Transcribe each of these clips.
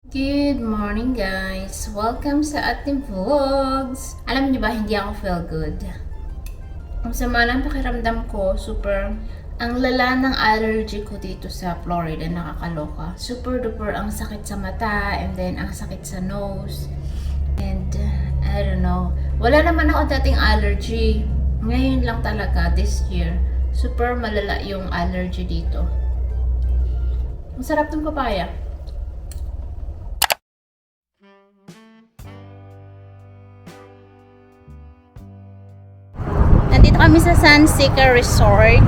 Good morning guys! Welcome sa ating vlogs! Alam niyo ba, hindi ako feel good. Ang sama ng pakiramdam ko, ang lala ng allergy ko dito sa Florida, nakakaloka. Super duper ang sakit sa mata, and then ang sakit sa nose. And, I don't know. Wala naman ako dating allergy. Ngayon lang talaga, this year. Super malala yung allergy dito. Ang sarap ng papaya. Nandito kami sa Sunseeker Resort.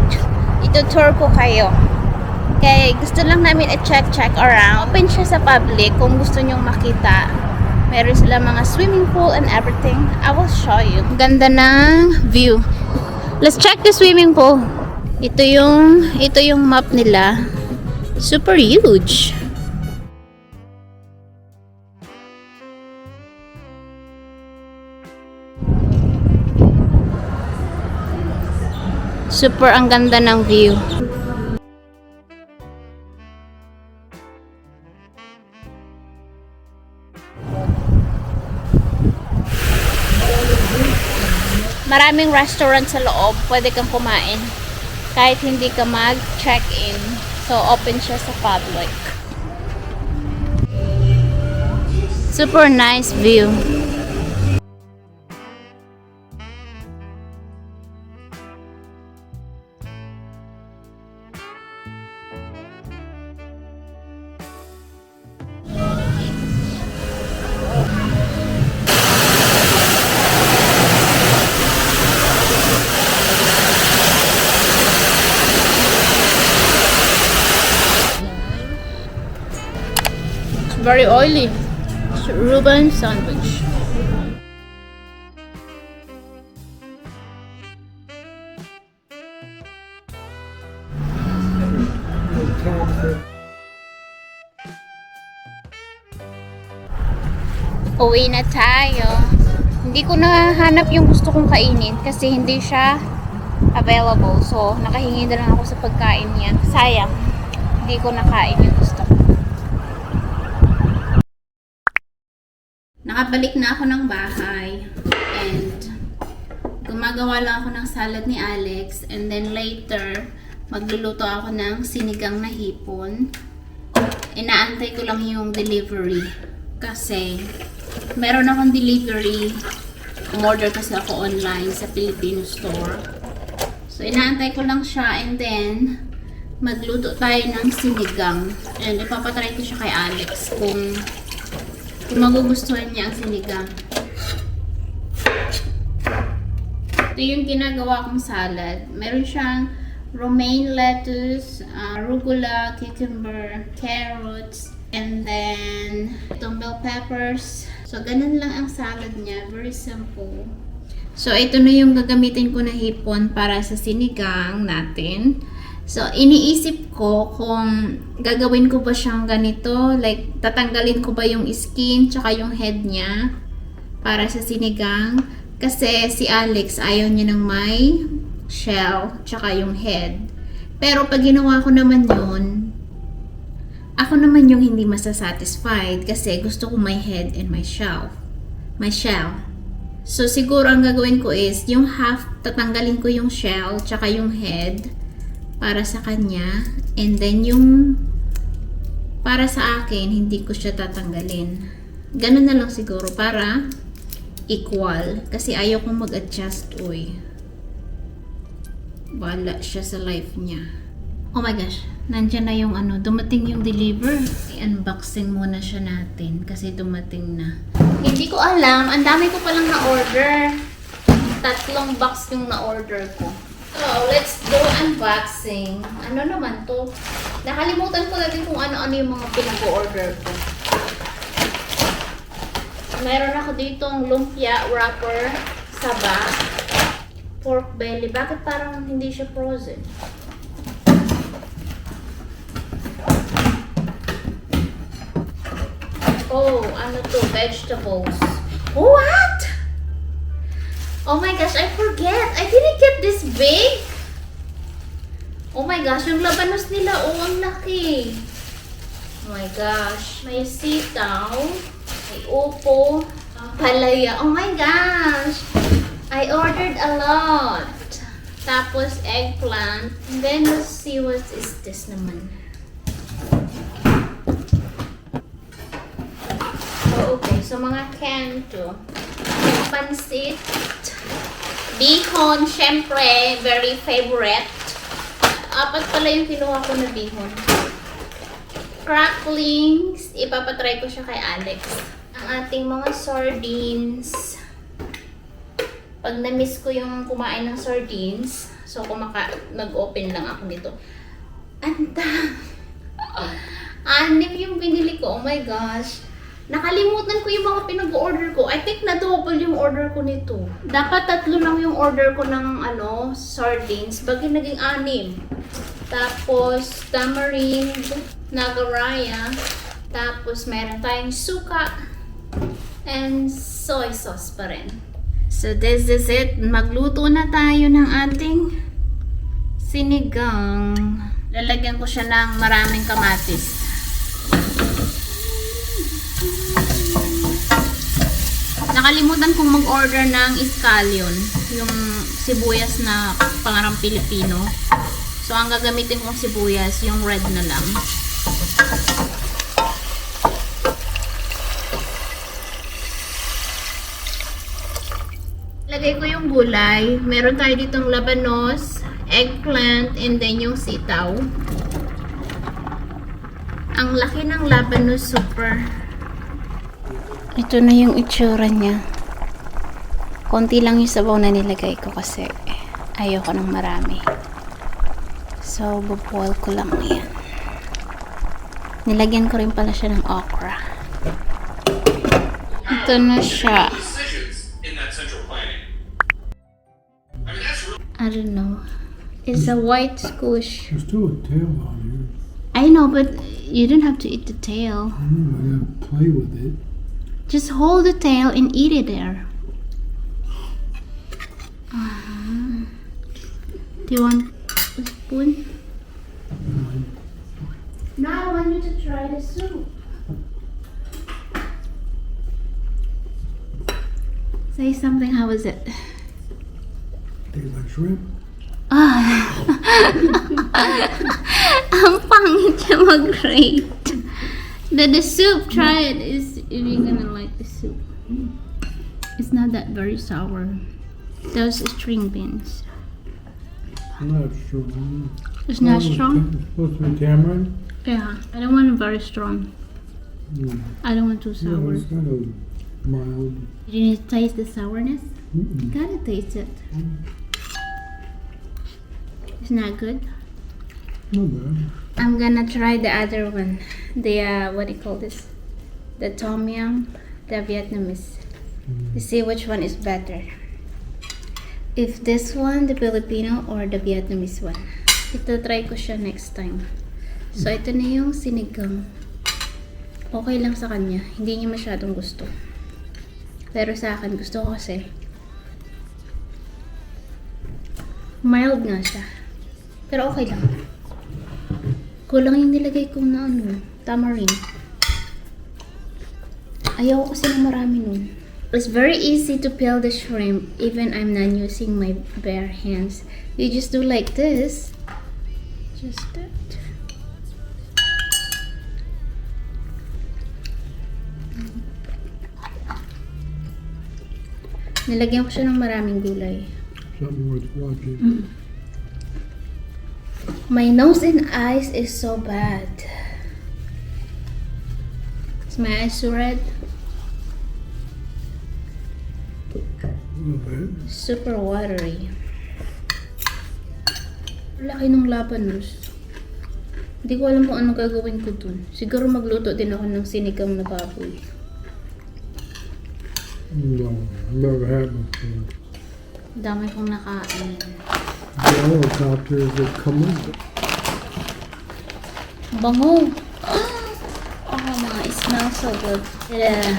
Ito-tour ko kayo. Okay, gusto lang namin i-check around. Open siya sa public kung gusto nyong makita. Meron sila mga swimming pool and everything. I will show you. Ganda ng view. Let's check the swimming pool. Ito yung map nila. Super huge. Super ang ganda ng view. Maraming restaurant sa loob. Pwede kang kumain. Kahit hindi ka mag-check-in. So, open siya sa public. Super nice view. Very oily. Reuben sandwich. Uwi na tayo. Hindi ko nahanap yung gusto kong kainin kasi hindi siya available. So, nakahingi na lang ako sa pagkain niya. Sayang. Hindi ko nakain yung gusto ko. Nakabalik na ako ng bahay and gumagawa lang ako ng salad ni Alex, and then later magluluto ako ng sinigang na hipon. Inaantay ko lang yung delivery kasi meron akong delivery. Umorder kasi ako online sa Filipino store. So inaantay ko lang siya, and then magluto tayo ng sinigang, and ipapatry ko siya kay Alex kung magugustuhan niya ang sinigang. Ito yung ginagawa kong salad. Meron siyang romaine lettuce, arugula, cucumber, carrots, and then itong bell peppers. So, ganun lang ang salad niya. Very simple. So, ito na yung gagamitin ko na hipon para sa sinigang natin. So, iniisip ko kung gagawin ko ba siyang ganito, like tatanggalin ko ba yung skin tsaka yung head niya para sa sinigang. Kasi si Alex ayaw niya ng may shell tsaka yung head. Pero pag ginawa ko naman yun, ako naman yung hindi masasatisfied kasi gusto ko may head and may shell. May shell. So, siguro ang gagawin ko is yung half, tatanggalin ko yung shell tsaka yung head para sa kanya, and then yung para sa akin hindi ko siya tatanggalin. Ganun na lang siguro para equal, kasi ayaw kong mag-adjust. Wala siya sa life niya. Oh my gosh, nandiyan na yung dumating yung deliver. I-unboxing muna siya natin kasi dumating na. Hindi ko alam, ang dami ko palang na-order. 3 box yung na-order ko. So, let's do unboxing. Ano naman to? Nakalimutan ko na din kung ano-ano yung mga pinag-order ko. Meron ako ditong lumpia wrapper sa back. Pork belly. Bakit parang hindi siya frozen? Oh, ano to? Vegetables. What? Oh my gosh, I forget. I didn't get this big. Oh my gosh, yung labanos nila, ang laki. Oh my gosh. May sitaw. May upo. Palaya. Oh my gosh. I ordered a lot. Tapos eggplant. And then let's see what is this naman. Oh, okay. So mga canned to. Pansit. Bihon, syempre, very favorite. Apat pala yung kinuha ko na bihon. Cracklings. Ipapatry ko siya kay Alex. Ang ating mga sardines. Pag na-miss ko yung kumain ng sardines, so nag-open lang ako nito. Anim yung binili ko. Oh my gosh. Nakalimutan ko yung mga pinag-order ko. I think na-double yung order ko nito. Dapat 3 lang yung order ko ng sardines. Bagay naging 6. Tapos tamarind, nagaraya. Tapos meron tayong suka. And soy sauce pa rin. So this is it. Magluto na tayo ng ating sinigang. Lalagyan ko siya ng maraming kamatis. Nakalimutan kong mag-order ng scallion, yung sibuyas na pangarang Pilipino. So, ang gagamitin kong sibuyas, yung red na lang. Lagay ko yung gulay. Meron tayo ditong labanos, eggplant, and then yung sitaw. Ang laki ng labanos, super. Ito na yung itsura niya. Konti lang yung sabaw na nilagay ko kasi ayoko ng marami. So, buboil ko lang yan. Nilagyan ko rin pala siya ng okra. Ito na siya. I don't know. It's a white squish. There's still a tail on here. I know, but you don't have to eat the tail. I gotta play with it. Just hold the tail and eat it there. Do you want a spoon? No, I want you to try the soup. Say something, how was it? Tastes like shrimp. Ang pangit siya mag-rate. The soup, try it. Is if you're gonna like the soup. It's not that very sour. Those string beans. Not sure. It's not strong? It's supposed to be tamarind? Yeah, I don't want it very strong. Mm. I don't want too Yeah, sour. it's kind of mild. You need to taste the sourness? You Mm-mm. gotta taste it. It's not good. Not bad. I'm gonna try the other one. The what do you call this? The Tom Yum, the Vietnamese. To see which one is better. If this one, the Filipino, or the Vietnamese one. Ito try ko siya next time. So ito na yung sinigang. Okay lang sa kanya. Hindi niya masyadong gusto. Pero sa akin, gusto ko kasi mild nga siya. Pero okay lang. Kulang yung nilagay kong na tamarind. Ayaw ko kasi na marami nun. It's very easy to peel the shrimp even I'm not using my bare hands. You just do like this. Just that. Nilagyan ko siya ng maraming gulay. Something worth watching. My nose and eyes is so bad. Is my eyes so red? A little bit. Super watery. Laki ng labanos. Hindi ko alam kung ano gagawin ko dun. Siguro magluto din ako ng sinigang na baboy. No, never had before. Dami kong nakain. The helicopters that come with it. Bango! Oh my, it smells so good. Yeah.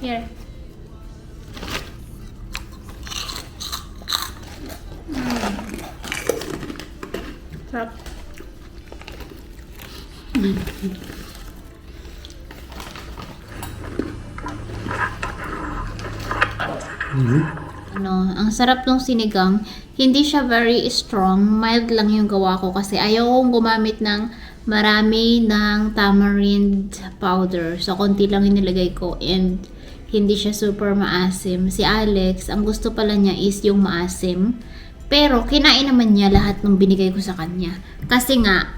Here. Sarap. Ano, ang sarap ng sinigang. Hindi siya very strong. Mild lang yung gawa ko kasi ayaw kong gumamit ng marami ng tamarind powder. So, konti lang yung nilagay ko and hindi siya super maasim. Si Alex, ang gusto pala niya is yung maasim. Pero, kinain naman niya lahat ng binigay ko sa kanya. Kasi nga,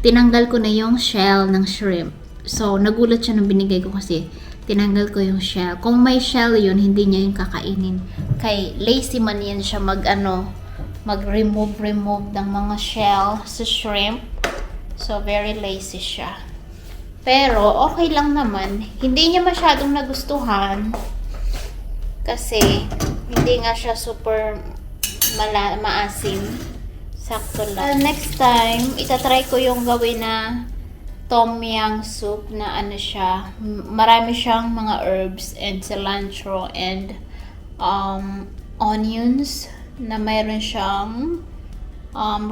tinanggal ko na yung shell ng shrimp. So, nagulat siya nung binigay ko kasi tinanggal ko yung shell. Kung may shell yun, hindi niya yung kakainin. Kay lazy man yan siya mag-remove ng mga shell sa shrimp. So, very lazy siya. Pero, okay lang naman. Hindi niya masyadong nagustuhan. Kasi, hindi nga siya super maasim. Sakto lang. Next time, itatry ko yung gawin na tom yum soup na ano siya. Marami siyang mga herbs and cilantro and onions na mayroon siyang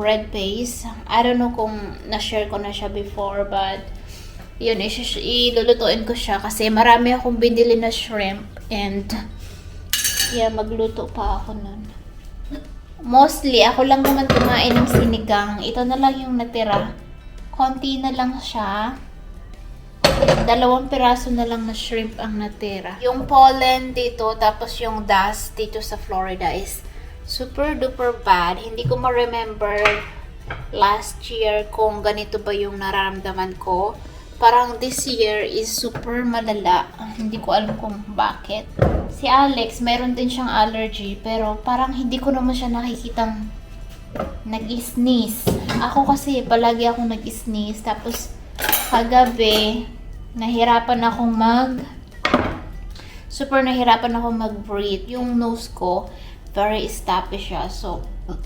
red paste. I don't know kung na-share ko na siya before but yun, ilulutuin ko siya kasi marami akong binili na shrimp and yeah, magluto pa ako nun. Mostly, ako lang naman kumain ng sinigang. Ito na lang yung natira. Konti na lang siya. 2 piraso na lang na shrimp ang natira. Yung pollen dito, tapos yung dust dito sa Florida is super duper bad. Hindi ko ma-remember last year kung ganito ba yung nararamdaman ko. Parang this year is super malala. Hindi ko alam kung bakit. Si Alex, meron din siyang allergy, pero parang hindi ko naman siya nakikitang nag-sneeze. Ako kasi, palagi akong nag-sneeze. Tapos, kagabi, nahirapan akong mag-breathe. Yung nose ko, very stuffy siya. So,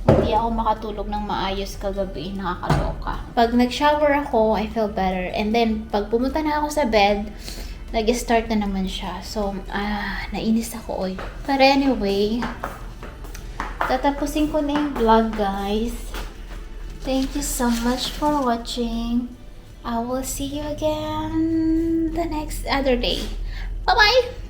hindi ako makatulog ng maayos kagabi. Nakakaloka. Pag nag-shower ako, I feel better. And then, pag pumunta na ako sa bed, nag-start na naman siya. So, nainis ako, oy. But anyway, tatapusin ko na yung vlog, guys. Thank you so much for watching. I will see you again the next other day. Bye-bye!